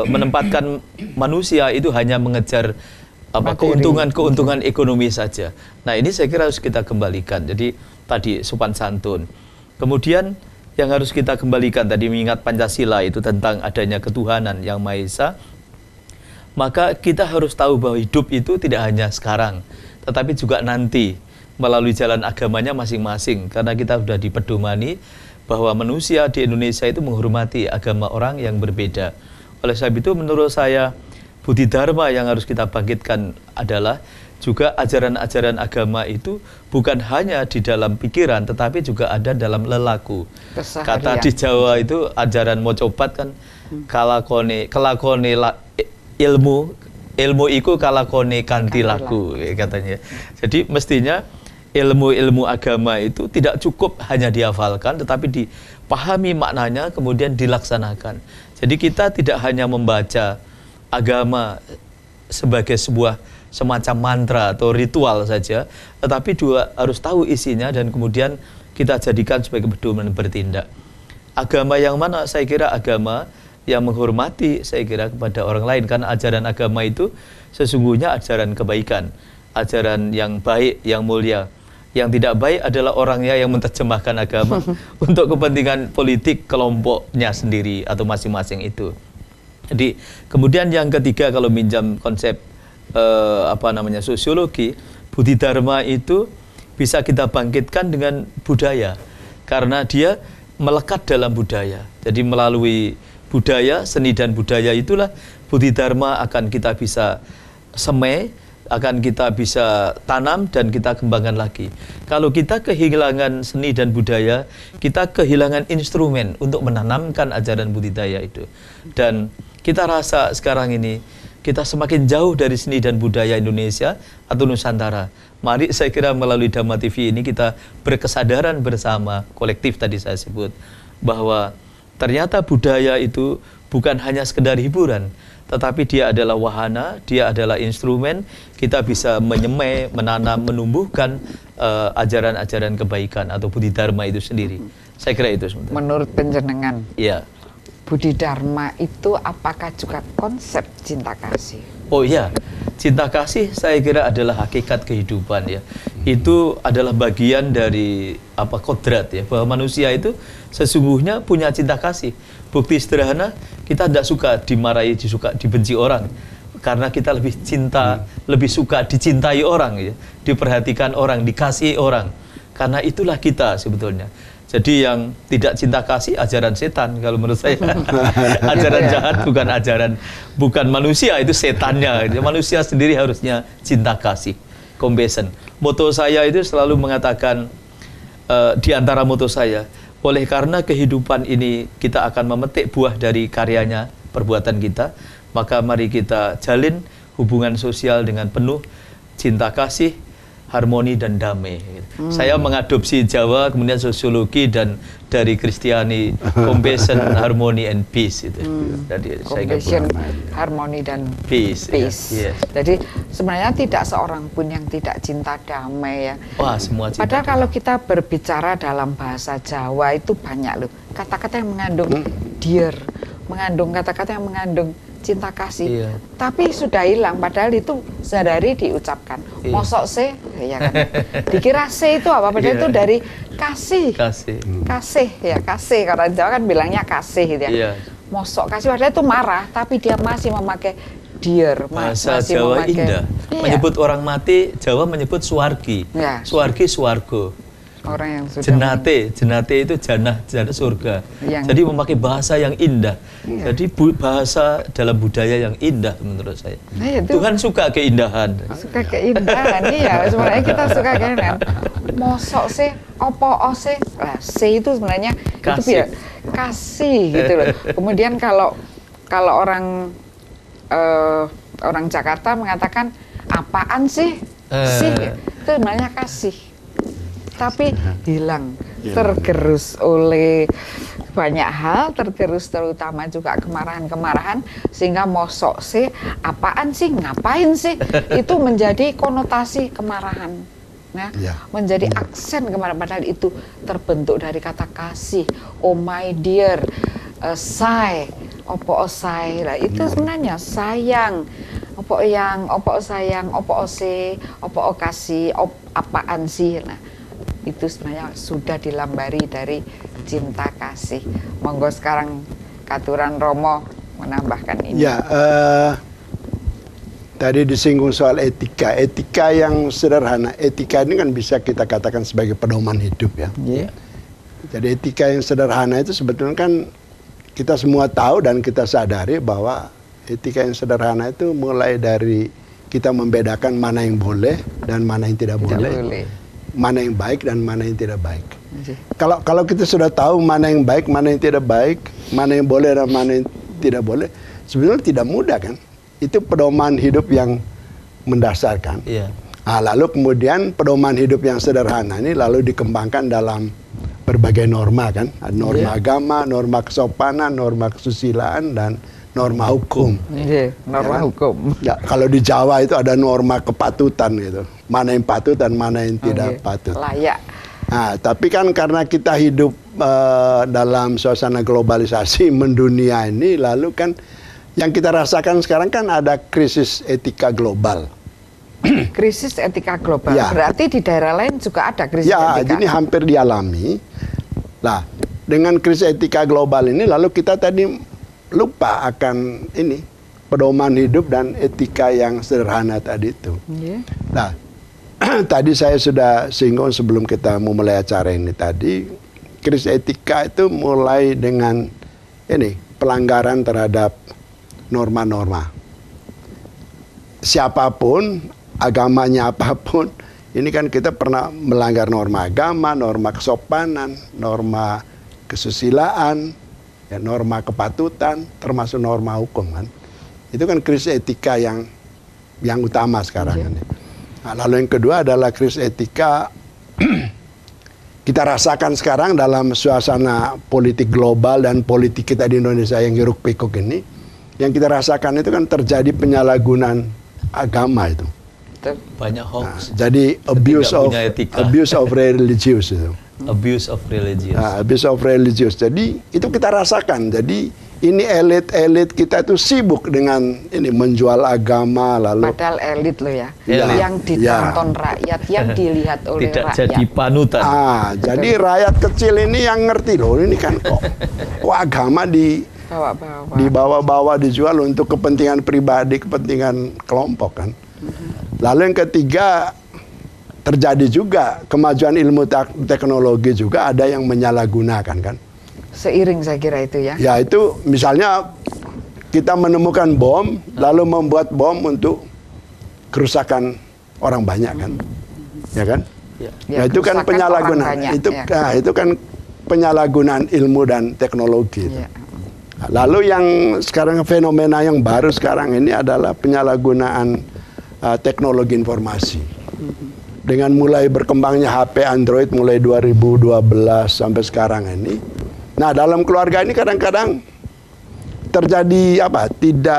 menempatkan manusia itu hanya mengejar keuntungan ekonomi saja. Nah, ini saya kira harus kita kembalikan. Jadi tadi sopan santun. Kemudian yang harus kita kembalikan tadi mengingat Pancasila itu tentang adanya ketuhanan yang Maha Esa. Maka kita harus tahu bahwa hidup itu tidak hanya sekarang, tetapi juga nanti melalui jalan agamanya masing-masing. Karena kita sudah dipedomani bahwa manusia di Indonesia itu menghormati agama orang yang berbeda. Oleh sebab itu menurut saya budi dharma yang harus kita bangkitkan adalah juga ajaran-ajaran agama itu bukan hanya di dalam pikiran, tetapi juga ada dalam lelaku. Kata di Jawa itu ajaran mocobat kan, kelakone ilmu iku kalakone kanthi laku katanya. Jadi mestinya ilmu-ilmu agama itu tidak cukup hanya dihafalkan, tetapi dipahami maknanya kemudian dilaksanakan. Jadi kita tidak hanya membaca agama sebagai sebuah semacam mantra atau ritual saja, tetapi juga harus tahu isinya dan kemudian kita jadikan sebagai pedoman bertindak. Agama yang mana? Saya kira agama yang menghormati saya kira kepada orang lain, karena ajaran agama itu sesungguhnya ajaran kebaikan, ajaran yang baik, yang mulia. Yang tidak baik adalah orangnya yang menerjemahkan agama untuk kepentingan politik kelompoknya sendiri atau masing-masing itu. Jadi kemudian yang ketiga, kalau minjam konsep sosiologi, budi dharma itu bisa kita bangkitkan dengan budaya, karena dia melekat dalam budaya. Jadi melalui budaya, seni dan budaya itulah budi dharma akan kita bisa semai, akan kita bisa tanam dan kita kembangkan lagi. Kalau kita kehilangan seni dan budaya, kita kehilangan instrumen untuk menanamkan ajaran budidaya itu. Dan kita rasa sekarang ini kita semakin jauh dari seni dan budaya Indonesia atau Nusantara. Mari saya kira melalui Dhamma TV ini kita berkesadaran bersama, kolektif tadi saya sebut, bahwa ternyata budaya itu bukan hanya sekedar hiburan, tetapi dia adalah wahana, dia adalah instrumen, kita bisa menyemai, menanam, menumbuhkan ajaran-ajaran kebaikan atau budi dharma itu sendiri. Saya kira itu sebenarnya. Menurut penjenengan, ya, budi dharma itu apakah juga konsep cinta kasih? Oh iya, cinta kasih saya kira adalah hakikat kehidupan ya. Itu adalah bagian dari kodrat ya, bahwa manusia itu sesungguhnya punya cinta kasih. Bukti sederhana, kita tidak suka dimarahi, suka dibenci orang, karena kita lebih cinta, lebih suka dicintai orang ya, diperhatikan orang, dikasihi orang. Karena itulah kita sebetulnya. Jadi yang tidak cinta kasih ajaran setan kalau menurut saya. Ajaran jahat bukan manusia, itu setannya. Manusia sendiri harusnya cinta kasih, compassion. Moto saya itu selalu mengatakan di antara moto saya, oleh karena kehidupan ini kita akan memetik buah dari karyanya, perbuatan kita, maka mari kita jalin hubungan sosial dengan penuh cinta kasih, harmoni dan damai. Saya mengadopsi Jawa, kemudian sosiologi, dan dari Kristiani compassion, harmony and peace itu. Jadi compassion, harmoni dan peace. Yes. Jadi sebenarnya tidak seorang pun yang tidak cinta damai ya. Wah, semua cinta. Padahal kalau kita berbicara dalam bahasa Jawa itu banyak loh kata-kata yang mengandung dear, mengandung kata-kata yang mengandung cinta kasih. Tapi sudah hilang, padahal itu sehari diucapkan. Mosok se, ya kan? Dikira se itu apa? Padahal itu dari kasih. Kasih, ya kasih. Kalau Jawa kan bilangnya kasih, gitu ya. Mosok kasih, padahal itu marah, tapi dia masih memakai dear. Bahasa Jawa indah. Menyebut orang mati, Jawa menyebut suwargi. Suwargi, suwargo. Orang yang sudah jenate itu janah surga. Jadi memakai bahasa yang indah. Jadi bahasa dalam budaya yang indah menurut saya. Tuhan suka keindahan. Suka keindahan, iya. Sebenarnya kita suka keindahan. Mosok sih, opo sih. Nah, se itu sebenarnya kasih. Itu biar kasih gitu loh. Kemudian kalau orang Jakarta mengatakan apaan sih? Sih itu sebenarnya kasih. Tapi hilang, tergerus oleh banyak hal, tergerus terutama juga kemarahan-kemarahan, sehingga mosok sih, apaan sih, ngapain sih, itu menjadi konotasi kemarahan, menjadi aksen kemarahan, padahal itu terbentuk dari kata kasih, oh my dear, say, opo say, lah itu sebenarnya sayang, opo sayang, opo ose, opo kasih, apaan sih, nah. Itu sebenarnya sudah dilambari dari cinta kasih. Monggo sekarang Katuran Romo menambahkan ini. Ya, tadi disinggung soal etika. Etika yang sederhana. Etika ini kan bisa kita katakan sebagai pedoman hidup ya. Jadi etika yang sederhana itu sebetulnya kan kita semua tahu dan kita sadari bahwa etika yang sederhana itu mulai dari kita membedakan mana yang boleh dan mana yang tidak boleh. Mana yang baik dan mana yang tidak baik. Kalau kita sudah tahu mana yang baik, mana yang tidak baik, mana yang boleh dan mana yang tidak boleh, sebenarnya tidak mudah kan. Itu pedoman hidup yang mendasarkan. Nah, lalu kemudian pedoman hidup yang sederhana ini lalu dikembangkan dalam berbagai norma kan. Norma agama, norma kesopanan, norma kesusilaan, dan norma hukum. Norma hukum. Ya, kalau di Jawa itu ada norma kepatutan gitu. Mana yang patut dan mana yang tidak patut. Layak. Nah, tapi kan karena kita hidup dalam suasana globalisasi mendunia ini, lalu kan yang kita rasakan sekarang kan ada krisis etika global. Krisis etika global. Berarti di daerah lain juga ada krisis etika. Ya, jadi hampir dialami. Nah, dengan krisis etika global ini lalu kita tadi lupa akan ini pedoman hidup dan etika yang sederhana tadi itu. Nah, tadi saya sudah singgung sebelum kita memulai acara ini tadi, krisis etika itu mulai dengan ini pelanggaran terhadap norma-norma. Siapapun, agamanya apapun, ini kan kita pernah melanggar norma agama, norma kesopanan, norma kesusilaan, ya, norma kepatutan, termasuk norma hukum kan. Itu kan krisis etika yang utama sekarang kan. Nah, lalu yang kedua adalah krisis etika kita rasakan sekarang dalam suasana politik global dan politik kita di Indonesia yang hiruk pikuk ini. Yang kita rasakan itu kan terjadi penyalahgunaan agama itu. Banyak hoax. Nah, jadi abuse of religious itu. Abuse of religious. Nah, abuse of religious. Jadi itu kita rasakan. Jadi ini elit-elit kita itu sibuk dengan ini menjual agama lalu. Padahal elit loh ya. Yang ditonton rakyat, yang dilihat oleh tidak rakyat. Jadi panutan. Jadi rakyat kecil ini yang ngerti loh. Ini kan kok agama dibawa-bawa dijual untuk kepentingan pribadi, kepentingan kelompok kan. Lalu yang ketiga, terjadi juga kemajuan ilmu teknologi juga ada yang menyalahgunakan kan. Seiring saya kira itu ya. Ya itu misalnya kita menemukan bom lalu membuat bom untuk kerusakan orang banyak kan. Ya kan? Ya, itu kan penyalahgunaan. Itu kan penyalahgunaan ilmu dan teknologi. Ya. Lalu yang sekarang fenomena yang baru sekarang ini adalah penyalahgunaan teknologi informasi. Dengan mulai berkembangnya HP Android mulai 2012 sampai sekarang ini. Nah, dalam keluarga ini kadang-kadang terjadi apa?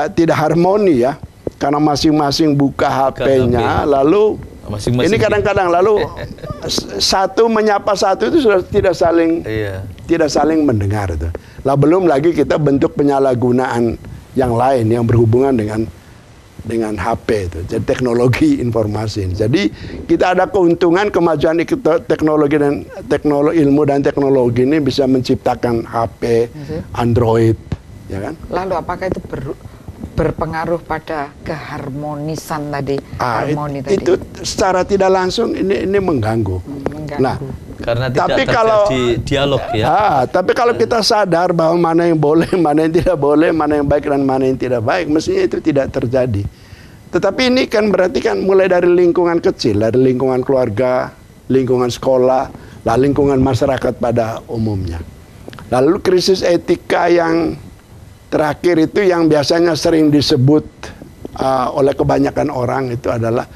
Tidak harmoni ya. Karena masing-masing buka HP-nya lalu ini kadang-kadang lalu satu menyapa satu itu sudah tidak saling mendengar itu. Lah belum lagi kita bentuk penyalahgunaan yang lain yang berhubungan dengan HP itu, jadi teknologi informasi. Jadi kita ada keuntungan kemajuan teknologi dan ilmu dan teknologi ini bisa menciptakan HP, Android, ya kan? Lalu apakah itu berpengaruh pada keharmonisan tadi? Harmoni tadi. Itu secara tidak langsung ini mengganggu. Nah, karena tidak tapi terjadi dialog ya. Tapi kalau kita sadar bahwa mana yang boleh, mana yang tidak boleh, mana yang baik dan mana yang tidak baik, mestinya itu tidak terjadi. Tetapi ini kan berarti kan mulai dari lingkungan kecil, dari lingkungan keluarga, lingkungan sekolah, lalu lingkungan masyarakat pada umumnya. Lalu krisis etika yang terakhir itu yang biasanya sering disebut oleh kebanyakan orang itu adalah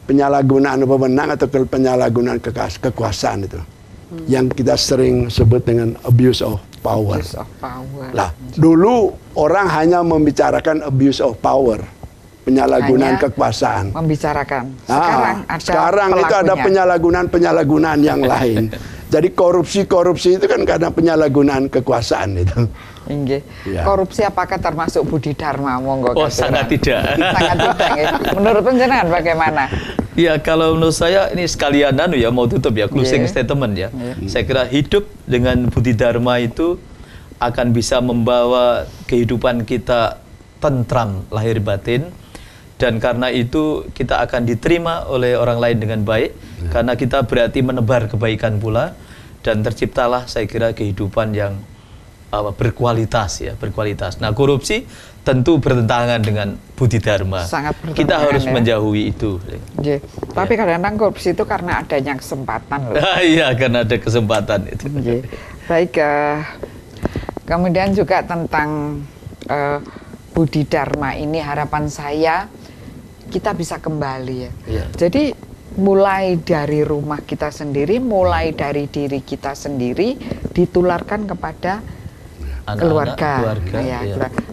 penyalahgunaan wewenang atau penyalahgunaan kekuasaan itu. Yang kita sering sebut dengan abuse of power. Abuse of power. Lah, dulu orang hanya membicarakan abuse of power, penyalahgunaan kekuasaan. Membicarakan. Sekarang itu ada penyalahgunaan yang lain. Jadi korupsi itu kan karena penyalahgunaan kekuasaan itu. Ya. Korupsi apakah termasuk Budi Dharma? Monggo. Oh, sangat tidak. Sangat tidak. Ya. Menurut penjenengan bagaimana? Ya, kalau menurut saya ini sekalian mau tutup ya, closing statement ya. Saya kira hidup dengan Budi Dharma itu akan bisa membawa kehidupan kita tentram lahir batin, dan karena itu kita akan diterima oleh orang lain dengan baik, karena kita berarti menebar kebaikan pula, dan terciptalah saya kira kehidupan yang berkualitas ya, berkualitas. Nah, korupsi tentu bertentangan dengan Budi Dharma. Sangat bertentangan. Kita harus menjauhi itu. Tapi kadang-kadang korupsi itu karena adanya kesempatan loh. Iya, karena ada kesempatan itu. Baik, kemudian juga tentang Budi Dharma ini harapan saya kita bisa kembali ya. Jadi mulai dari rumah kita sendiri, mulai dari diri kita sendiri, ditularkan kepada keluarga.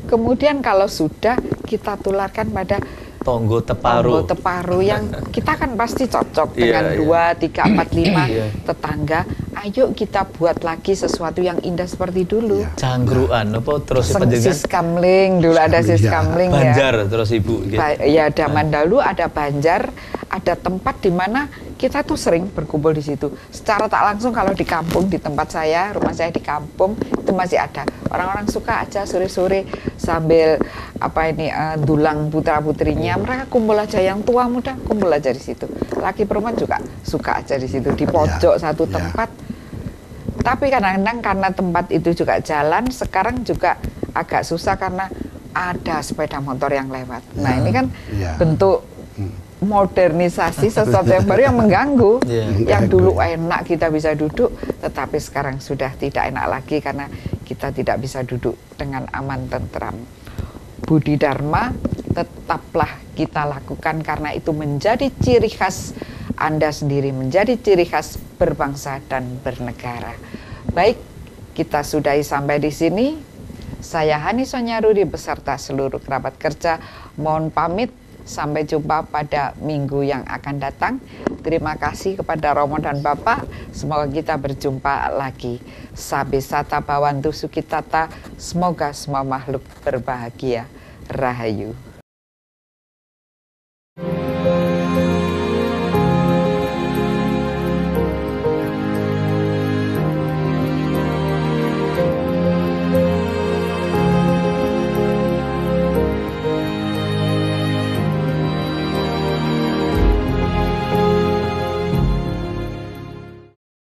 Kemudian kalau sudah kita tularkan pada tonggo teparu yang kita kan pasti cocok dengan 2, 3, 4, 5 tetangga. Ayo kita buat lagi sesuatu yang indah seperti dulu. Cangkruan apa terus Siskamling dulu ada Siskamling ya. Banjar terus Ibu. Ya, zaman dahulu ada Banjar, ada tempat di mana kita tuh sering berkumpul di situ. Secara tak langsung kalau di kampung, di tempat saya, rumah saya di kampung itu masih ada. Orang-orang suka aja sore-sore sambil dulang putra-putrinya, mereka kumpul aja, yang tua muda kumpul aja di situ. Laki perempuan juga suka aja di situ di pojok satu tempat. Tapi kadang-kadang karena tempat itu juga jalan, sekarang juga agak susah karena ada sepeda motor yang lewat. Nah, ini kan bentuk modernisasi sesuatu yang baru yang mengganggu. Yang dulu enak kita bisa duduk, tetapi sekarang sudah tidak enak lagi karena kita tidak bisa duduk dengan aman tentram. Budi Dharma tetaplah kita lakukan karena itu menjadi ciri khas Anda sendiri, menjadi ciri khas berbangsa dan bernegara. Baik, kita sudahi sampai di sini. Saya Hani Sonyaruri beserta seluruh kerabat kerja mohon pamit. Sampai jumpa pada minggu yang akan datang. Terima kasih kepada Romo dan Bapak. Semoga kita berjumpa lagi. Sabe sata bawantu sukitata. Semoga semua makhluk berbahagia. Rahayu.